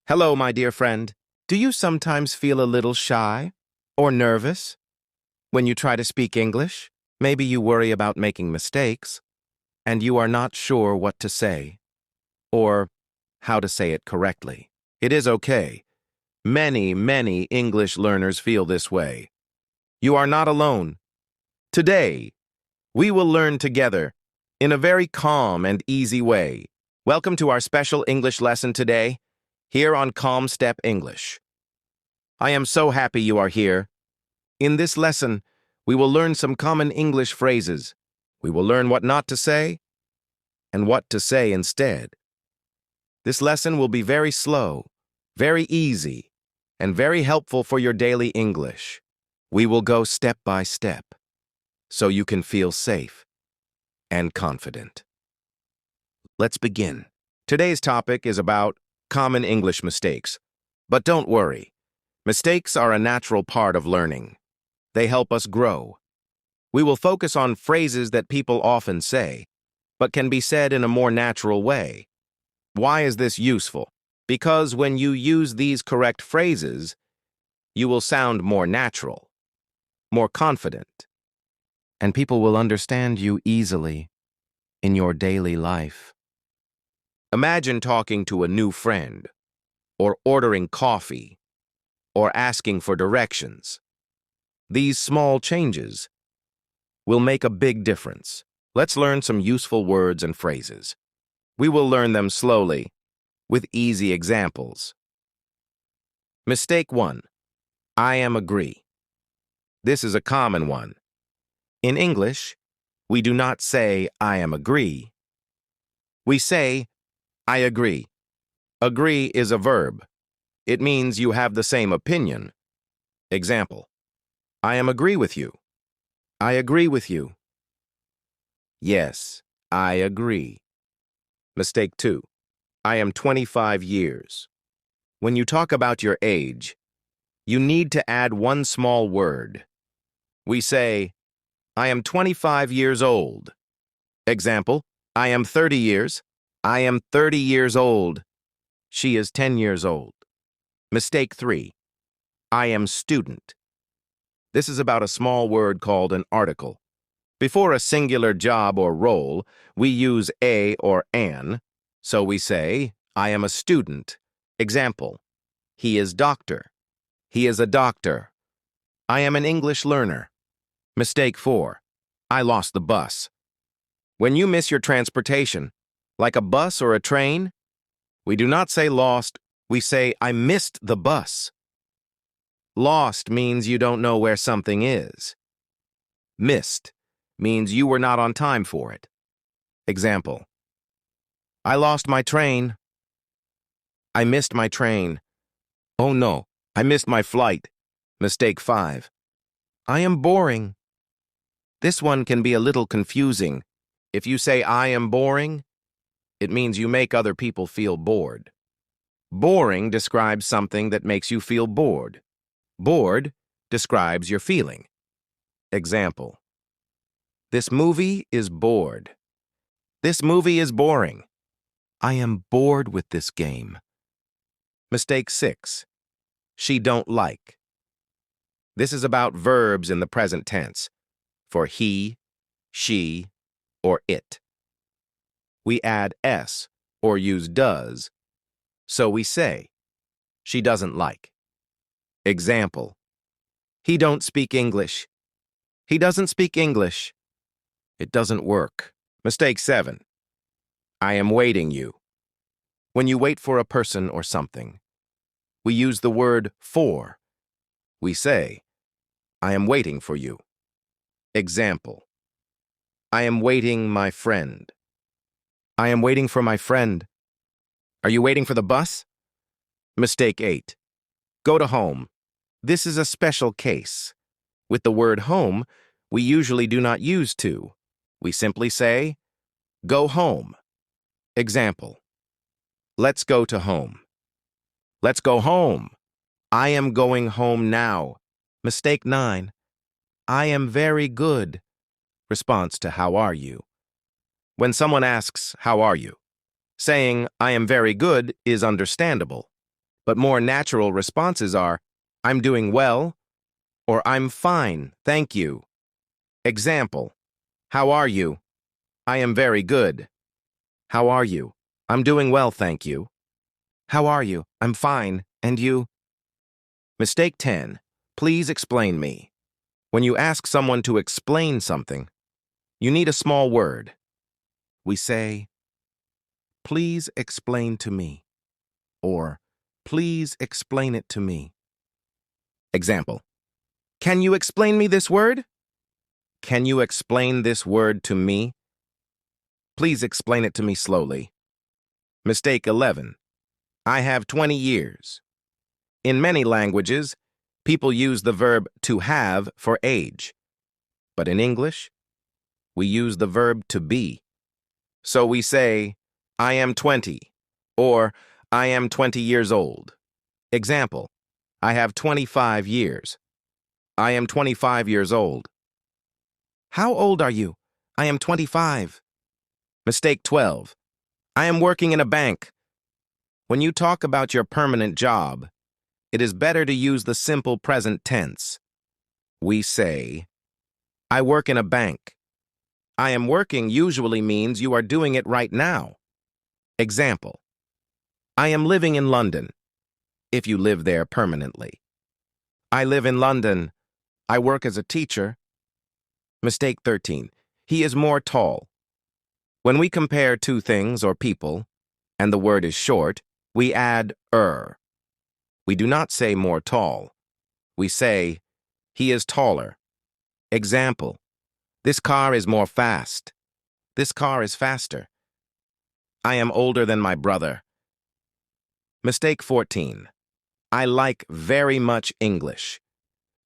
Hello, my dear friend. Do you sometimes feel a little shy or nervous when you try to speak English? Maybe you worry about making mistakes and you are not sure what to say or how to say it correctly. It is okay. Many English learners feel this way. You are not alone. Today, we will learn together in a very calm and easy way. Welcome to our special English lesson today, here on CalmStep English. I am so happy you are here. In this lesson, we will learn some common English phrases. We will learn what not to say and what to say instead. This lesson will be very slow, very easy, and very helpful for your daily English. We will go step by step so you can feel safe and confident. Let's begin. Today's topic is about common English mistakes. But don't worry. Mistakes are a natural part of learning. They help us grow. We will focus on phrases that people often say, but can be said in a more natural way. Why is this useful? Because when you use these correct phrases, you will sound more natural, more confident, and people will understand you easily in your daily life. Imagine talking to a new friend, or ordering coffee, or asking for directions. These small changes will make a big difference. Let's learn some useful words and phrases. We will learn them slowly, with easy examples. Mistake 1. I am agree. This is a common one. In English, we do not say I am agree. We say I agree. Agree is a verb. It means you have the same opinion. Example: I am agree with you. I agree with you. Yes, I agree. Mistake 2. I am 25 years. When you talk about your age, you need to add one small word. We say, I am 25 years old. Example: I am 30 years. I am 30 years old. She is 10 years old. Mistake 3. I am student. This is about a small word called an article. Before a singular job or role, we use a or an, so we say, I am a student. Example: he is doctor. He is a doctor. I am an English learner. Mistake 4. I lost the bus. When you miss your transportation, like a bus or a train, we do not say lost, we say I missed the bus. Lost means you don't know where something is. Missed means you were not on time for it. Example: I lost my train. I missed my train. Oh no, I missed my flight. Mistake 5. I am boring. This one can be a little confusing. If you say I am boring, it means you make other people feel bored. Boring describes something that makes you feel bored. Bored describes your feeling. Example: this movie is bored. This movie is boring. I am bored with this game. Mistake 6. She don't like. This is about verbs in the present tense, for he, she, or it. We add s or use does, so we say, she doesn't like. Example: he don't speak English. He doesn't speak English. It doesn't work. Mistake 7. I am waiting you. When you wait for a person or something, we use the word for. We say, I am waiting for you. Example: I am waiting my friend. I am waiting for my friend. Are you waiting for the bus? Mistake 8. Go to home. This is a special case. With the word home, we usually do not use to. We simply say, go home. Example: let's go to home. Let's go home. I am going home now. Mistake 9. I am very good. Response to how are you. When someone asks, how are you? Saying, I am very good is understandable. but more natural responses are, I'm doing well, or I'm fine, thank you. Example, how are you? I am very good. How are you? I'm doing well, thank you. How are you? I'm fine, and you? Mistake 10. Please explain me. When you ask someone to explain something, you need a small word. We say, please explain to me, or please explain it to me. Example, can you explain me this word? Can you explain this word to me? Please explain it to me slowly. Mistake 11. I have 20 years. In many languages, people use the verb to have for age. But in English, we use the verb to be. So we say, I am 20, or I am 20 years old. Example, I have 25 years. I am 25 years old. How old are you? I am 25. Mistake 12. I am working in a bank. When you talk about your permanent job, it is better to use the simple present tense. We say, I work in a bank. I am working usually means you are doing it right now. Example, I am living in London, if you live there permanently. I live in London. I work as a teacher. Mistake 13. He is more tall. When we compare two things or people, and the word is short, we add er. We do not say more tall. We say, he is taller. Example, this car is more fast. This car is faster. I am older than my brother. Mistake 14. I like very much English.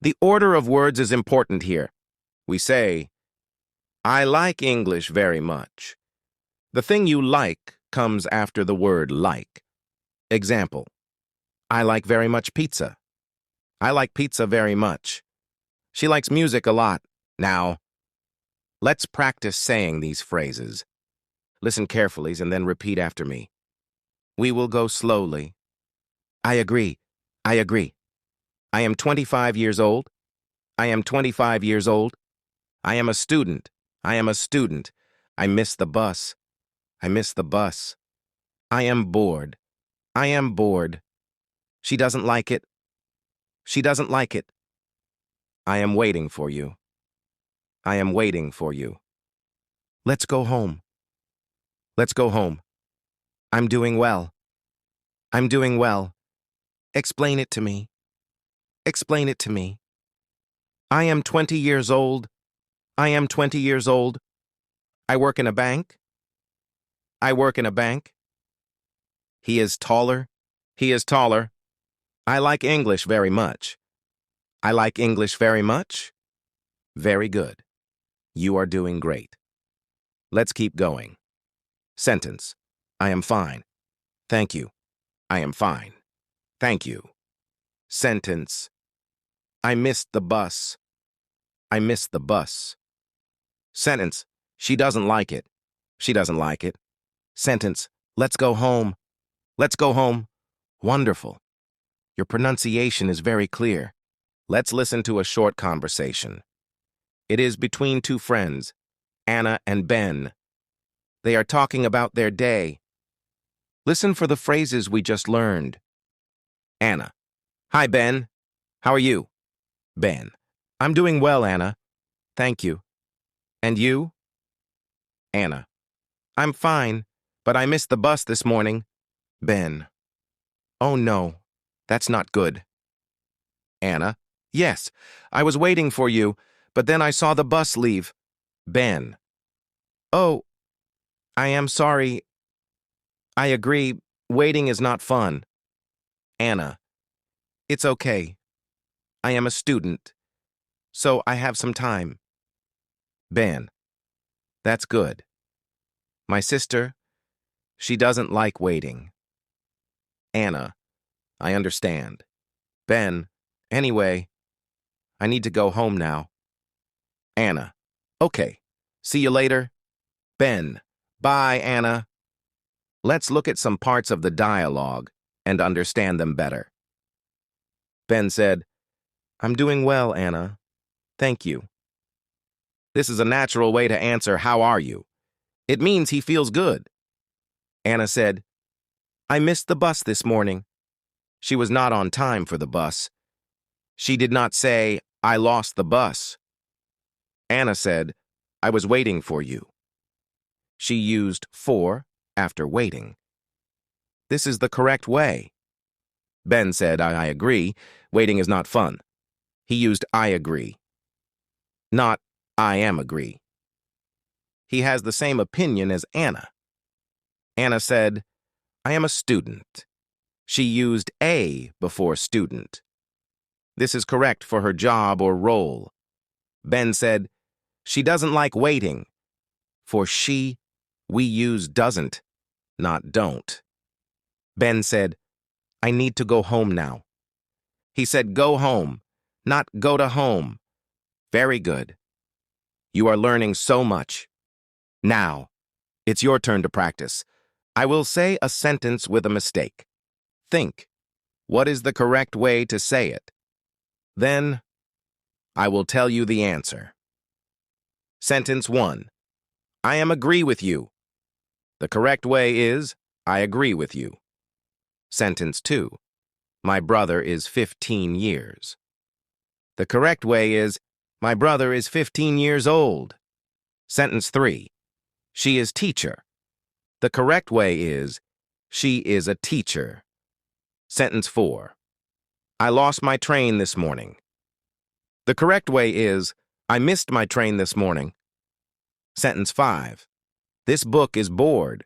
The order of words is important here. We say, I like English very much. The thing you like comes after the word like. Example, I like very much pizza. I like pizza very much. She likes music a lot. Now, let's practice saying these phrases. Listen carefully and then repeat after me. We will go slowly. I agree. I agree. I am 25 years old. I am 25 years old. I am a student. I am a student. I miss the bus. I miss the bus. I am bored. I am bored. She doesn't like it. She doesn't like it. I am waiting for you. I am waiting for you. Let's go home. Let's go home. I'm doing well. I'm doing well. Explain it to me. Explain it to me. I am 20 years old. I am 20 years old. I work in a bank. I work in a bank. He is taller. He is taller. I like English very much. I like English very much. Very good. You are doing great. Let's keep going. Sentence. I am fine. Thank you. I am fine. Thank you. Sentence. I missed the bus. I missed the bus. Sentence. She doesn't like it. She doesn't like it. Sentence. Let's go home. Let's go home. Wonderful. Your pronunciation is very clear. Let's listen to a short conversation. It is between two friends, Anna and Ben. They are talking about their day. Listen for the phrases we just learned. Anna. Hi, Ben. How are you? Ben. I'm doing well, Anna. Thank you. And you? Anna. I'm fine, but I missed the bus this morning. Ben. Oh no, that's not good. Anna. Yes, I was waiting for you, but then I saw the bus leave. Ben. Oh, I am sorry. I agree, waiting is not fun. Anna. It's okay. I am a student, so I have some time. Ben. That's good. My sister, she doesn't like waiting. Anna. I understand. Ben. Anyway, I need to go home now. Anna. Okay. See you later. Ben. Bye, Anna. Let's look at some parts of the dialogue. and understand them better. Ben said, "I'm doing well, Anna. Thank you." This is a natural way to answer, "How are you?" It means he feels good. Anna said, "I missed the bus this morning." She was not on time for the bus. She did not say, "I lost the bus." Anna said, "I was waiting for you." She used for after waiting. This is the correct way. Ben said, I agree. Waiting is not fun." He used "I agree," not "I am agree." He has the same opinion as Anna. Anna said, "I am a student." She used "a" before student. This is correct for her job or role. Ben said, "She doesn't like waiting." For she, we use doesn't, not don't. Ben said, "I need to go home now." He said go home, not go to home. Very good. You are learning so much. Now, it's your turn to practice. I will say a sentence with a mistake. Think, what is the correct way to say it? Then, I will tell you the answer. Sentence 1. I am agree with you. The correct way is, I agree with you. Sentence 2. My brother is 15 years. The correct way is, my brother is 15 years old. Sentence 3. She is teacher. The correct way is, she is a teacher. Sentence 4. I lost my train this morning. The correct way is, I missed my train this morning. Sentence 5. This book is bored.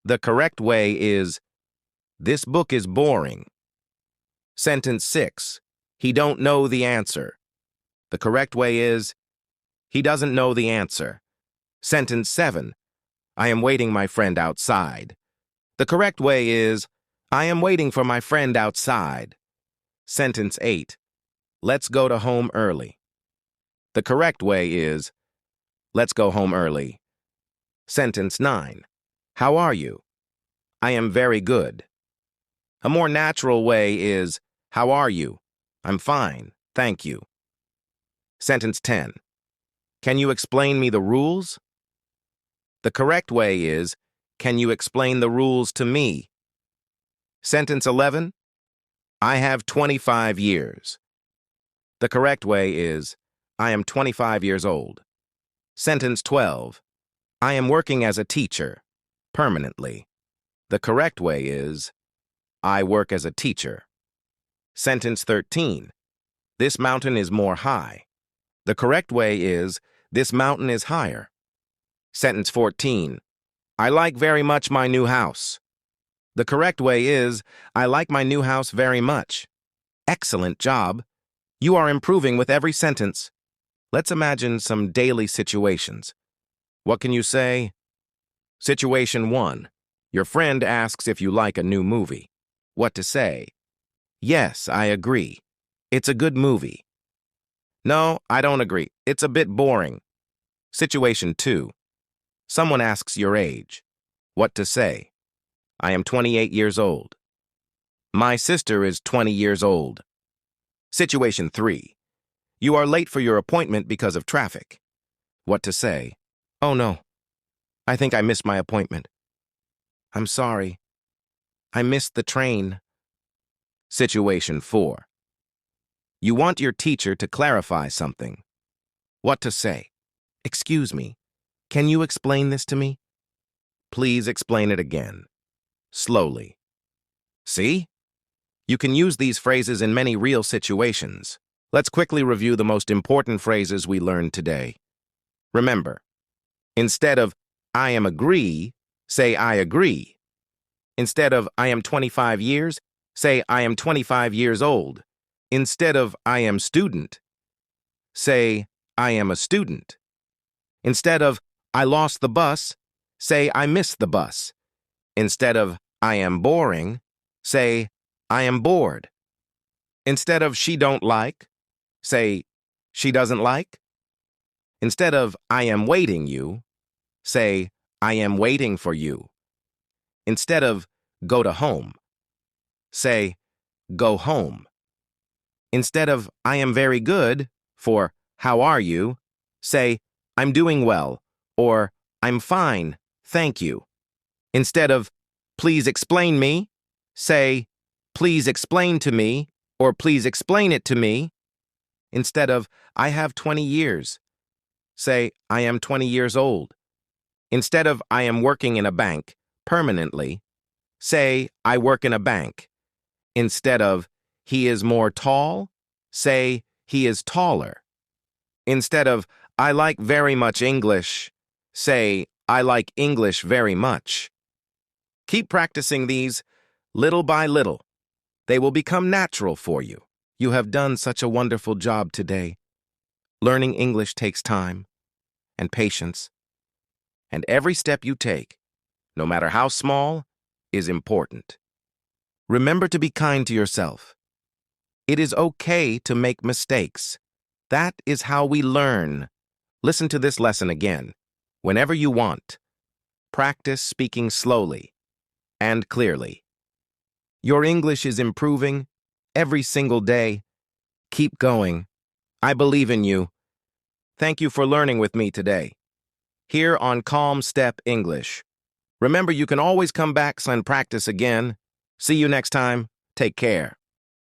The correct way is, this book is boring. Sentence 6. He don't know the answer. The correct way is, he doesn't know the answer. Sentence 7. I am waiting my friend outside. The correct way is, I am waiting for my friend outside. Sentence 8. Let's go to home early. The correct way is, let's go home early. Sentence 9. How are you? I am very good. A more natural way is, how are you? I'm fine, thank you. Sentence 10. Can you explain me the rules? The correct way is, can you explain the rules to me? Sentence 11. I have 25 years. The correct way is, I am 25 years old. Sentence 12. I am working as a teacher, permanently. The correct way is, I work as a teacher. Sentence 13. This mountain is more high. The correct way is, this mountain is higher. Sentence 14. I like very much my new house. The correct way is, I like my new house very much. Excellent job. You are improving with every sentence. Let's imagine some daily situations. What can you say? Situation 1. Your friend asks if you like a new movie. What to say? Yes, I agree. It's a good movie. No, I don't agree. It's a bit boring. Situation 2. Someone asks your age. What to say? I am 28 years old. My sister is 20 years old. Situation 3. You are late for your appointment because of traffic. What to say? Oh no, I think I missed my appointment. I'm sorry. I missed the train. Situation 4. You want your teacher to clarify something. What to say? Excuse me, can you explain this to me? Please explain it again. Slowly. See? You can use these phrases in many real situations. Let's quickly review the most important phrases we learned today. Remember, instead of I am agree, say I agree. Instead of I am 25 years, say I am 25 years old. Instead of I am student, say I am a student. Instead of I lost the bus, say I missed the bus. Instead of I am boring, say I am bored. Instead of she don't like, say she doesn't like. Instead of I am waiting you, say I am waiting for you. Instead of go to home, say, go home. Instead of I am very good for how are you, say, I'm doing well, or I'm fine, thank you. Instead of please explain me, say, please explain to me, or please explain it to me. Instead of I have 20 years, say, I am 20 years old. Instead of I am working in a bank permanently, say, I work in a bank. Instead of he is more tall, say, he is taller. Instead of I like very much English, say, I like English very much. Keep practicing these little by little. They will become natural for you. You have done such a wonderful job today. Learning English takes time and patience, and every step you take, no matter how small, is important. Remember to be kind to yourself. It is okay to make mistakes. That is how we learn. Listen to this lesson again, whenever you want. Practice speaking slowly and clearly. Your English is improving every single day. Keep going. I believe in you. Thank you for learning with me today. Here on CalmStep English. Remember, you can always come back and practice again. See you next time. Take care.